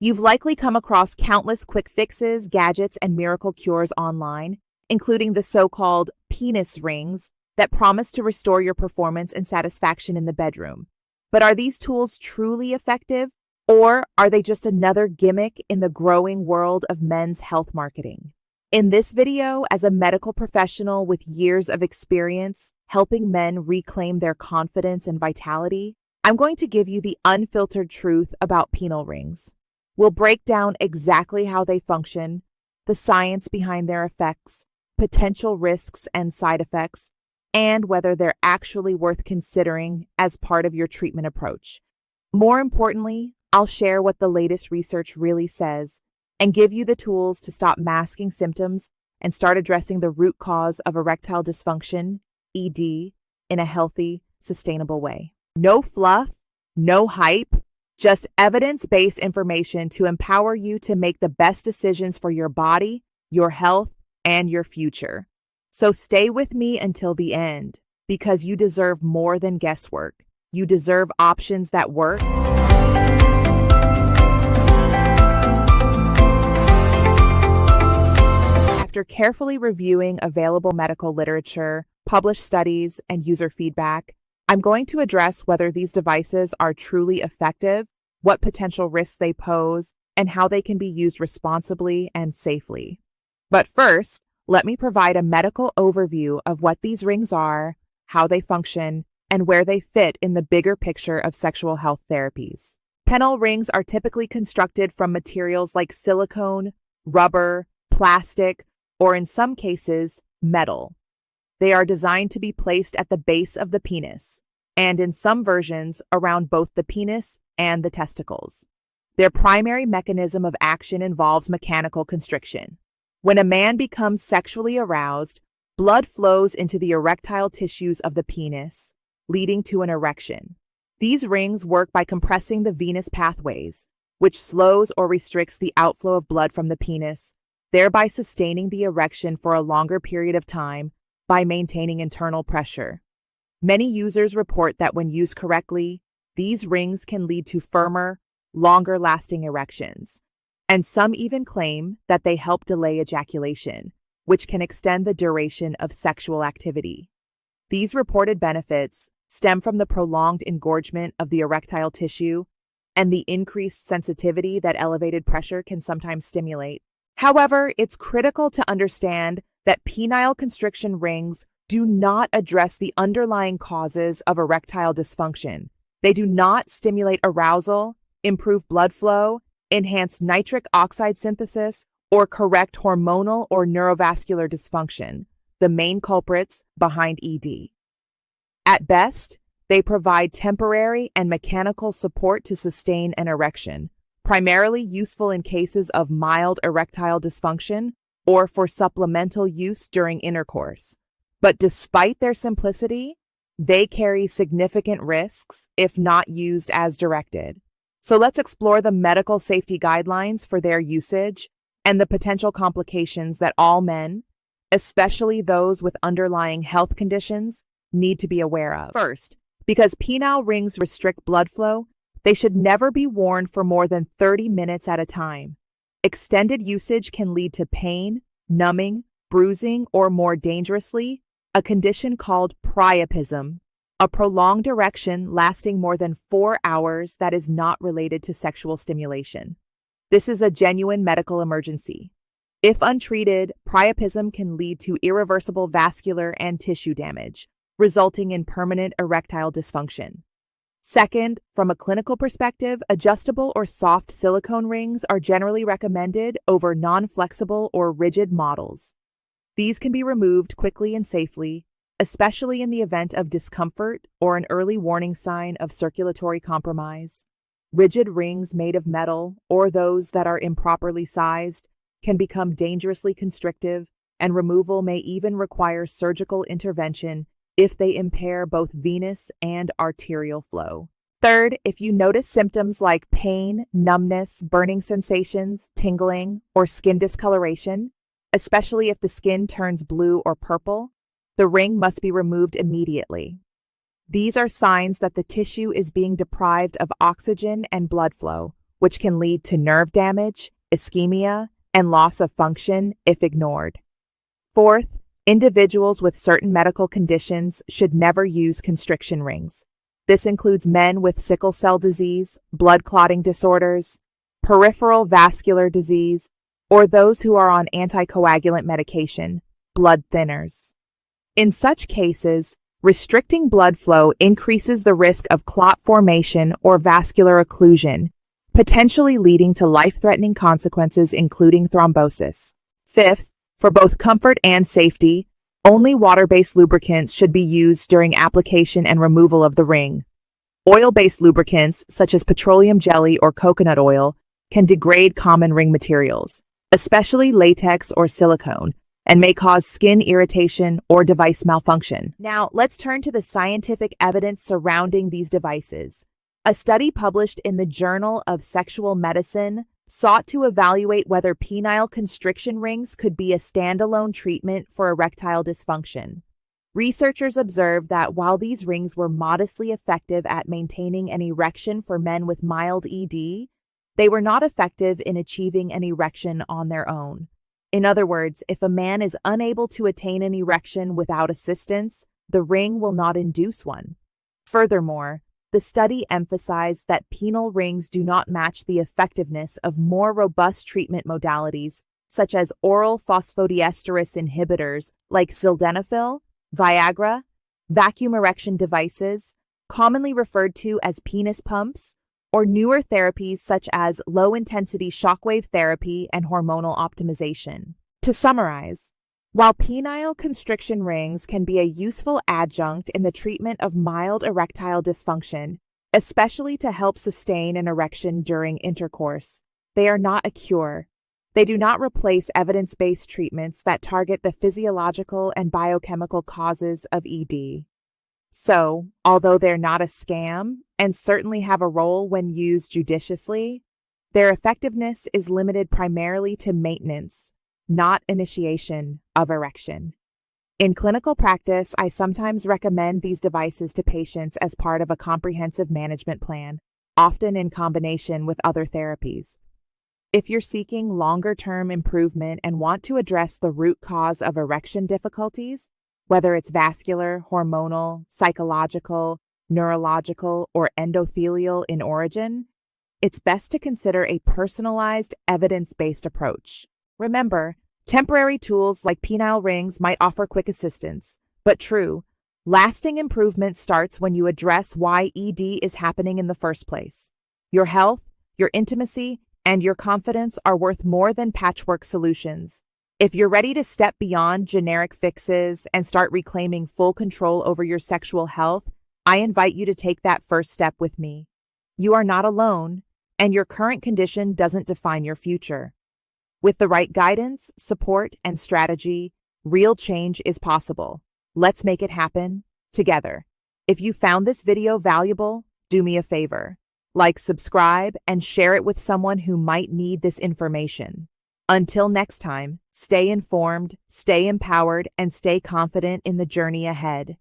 You've likely come across countless quick fixes, gadgets, and miracle cures online, including the so-called penis rings that promise to restore your performance and satisfaction in the bedroom. But are these tools truly effective, or are they just another gimmick in the growing world of men's health marketing? In this video, as a medical professional with years of experience helping men reclaim their confidence and vitality, I'm going to give you the unfiltered truth about penile rings. We'll break down exactly how they function, the science behind their effects, potential risks and side effects, and whether they're actually worth considering as part of your treatment approach. More importantly, I'll share what the latest research really says and give you the tools to stop masking symptoms and start addressing the root cause of erectile dysfunction, ED, in a healthy, sustainable way. No fluff, no hype, just evidence-based information to empower you to make the best decisions for your body, your health, and your future. So stay with me until the end, because you deserve more than guesswork. You deserve options that work. After carefully reviewing available medical literature, published studies, and user feedback, I'm going to address whether these devices are truly effective, what potential risks they pose, and how they can be used responsibly and safely. But first, let me provide a medical overview of what these rings are, how they function, and where they fit in the bigger picture of sexual health therapies. Penile rings are typically constructed from materials like silicone, rubber, plastic, or in some cases, metal. They are designed to be placed at the base of the penis, and in some versions, around both the penis and the testicles. Their primary mechanism of action involves mechanical constriction. When a man becomes sexually aroused, blood flows into the erectile tissues of the penis, leading to an erection. These rings work by compressing the venous pathways, which slows or restricts the outflow of blood from the penis, thereby sustaining the erection for a longer period of time by maintaining internal pressure. Many users report that when used correctly, these rings can lead to firmer, longer-lasting erections, and some even claim that they help delay ejaculation, which can extend the duration of sexual activity. These reported benefits stem from the prolonged engorgement of the erectile tissue and the increased sensitivity that elevated pressure can sometimes stimulate. However, it's critical to understand that penile constriction rings do not address the underlying causes of erectile dysfunction. They do not stimulate arousal, improve blood flow, enhance nitric oxide synthesis, or correct hormonal or neurovascular dysfunction, the main culprits behind ED. At best, they provide temporary and mechanical support to sustain an erection, primarily useful in cases of mild erectile dysfunction or for supplemental use during intercourse. But despite their simplicity, they carry significant risks if not used as directed. So let's explore the medical safety guidelines for their usage and the potential complications that all men, especially those with underlying health conditions, need to be aware of. First, because penile rings restrict blood flow, they should never be worn for more than 30 minutes at a time. Extended usage can lead to pain, numbing, bruising, or more dangerously, a condition called priapism, a prolonged erection lasting more than 4 hours that is not related to sexual stimulation. This is a genuine medical emergency. If untreated, priapism can lead to irreversible vascular and tissue damage, resulting in permanent erectile dysfunction. Second, from a clinical perspective, adjustable or soft silicone rings are generally recommended over non-flexible or rigid models. These can be removed quickly and safely, especially in the event of discomfort or an early warning sign of circulatory compromise. Rigid rings made of metal, or those that are improperly sized, can become dangerously constrictive, and removal may even require surgical intervention if they impair both venous and arterial flow. Third, if you notice symptoms like pain, numbness, burning sensations, tingling, or skin discoloration, especially if the skin turns blue or purple, the ring must be removed immediately. These are signs that the tissue is being deprived of oxygen and blood flow, which can lead to nerve damage, ischemia, and loss of function if ignored. Fourth, individuals with certain medical conditions should never use constriction rings. This includes men with sickle cell disease, blood clotting disorders, peripheral vascular disease, or those who are on anticoagulant medication, blood thinners. In such cases, restricting blood flow increases the risk of clot formation or vascular occlusion, potentially leading to life-threatening consequences including thrombosis. Fifth, for both comfort and safety, only water-based lubricants should be used during application and removal of the ring. Oil-based lubricants, such as petroleum jelly or coconut oil, can degrade common ring materials, especially latex or silicone, and may cause skin irritation or device malfunction. Now, let's turn to the scientific evidence surrounding these devices. A study published in the Journal of Sexual Medicine sought to evaluate whether penile constriction rings could be a standalone treatment for erectile dysfunction. Researchers observed that while these rings were modestly effective at maintaining an erection for men with mild ED, they were not effective in achieving an erection on their own. In other words, if a man is unable to attain an erection without assistance, the ring will not induce one. Furthermore, the study emphasized that penile rings do not match the effectiveness of more robust treatment modalities, such as oral phosphodiesterase inhibitors like sildenafil, Viagra, vacuum erection devices, commonly referred to as penis pumps, or newer therapies such as low-intensity shockwave therapy and hormonal optimization. To summarize, while penile constriction rings can be a useful adjunct in the treatment of mild erectile dysfunction, especially to help sustain an erection during intercourse, they are not a cure. They do not replace evidence-based treatments that target the physiological and biochemical causes of ED. So, although they're not a scam and certainly have a role when used judiciously, their effectiveness is limited primarily to maintenance, not initiation of erection. In clinical practice, I sometimes recommend these devices to patients as part of a comprehensive management plan, often in combination with other therapies. If you're seeking longer-term improvement and want to address the root cause of erection difficulties, whether it's vascular, hormonal, psychological, neurological, or endothelial in origin, it's best to consider a personalized, evidence-based approach. Remember, temporary tools like penile rings might offer quick assistance, but lasting improvement starts when you address why ED is happening in the first place. Your health, your intimacy, and your confidence are worth more than patchwork solutions. If you're ready to step beyond generic fixes and start reclaiming full control over your sexual health, I invite you to take that first step with me. You are not alone, and your current condition doesn't define your future. With the right guidance, support, and strategy, real change is possible. Let's make it happen together. If you found this video valuable, do me a favor. Like, subscribe, and share it with someone who might need this information. Until next time, stay informed, stay empowered, and stay confident in the journey ahead.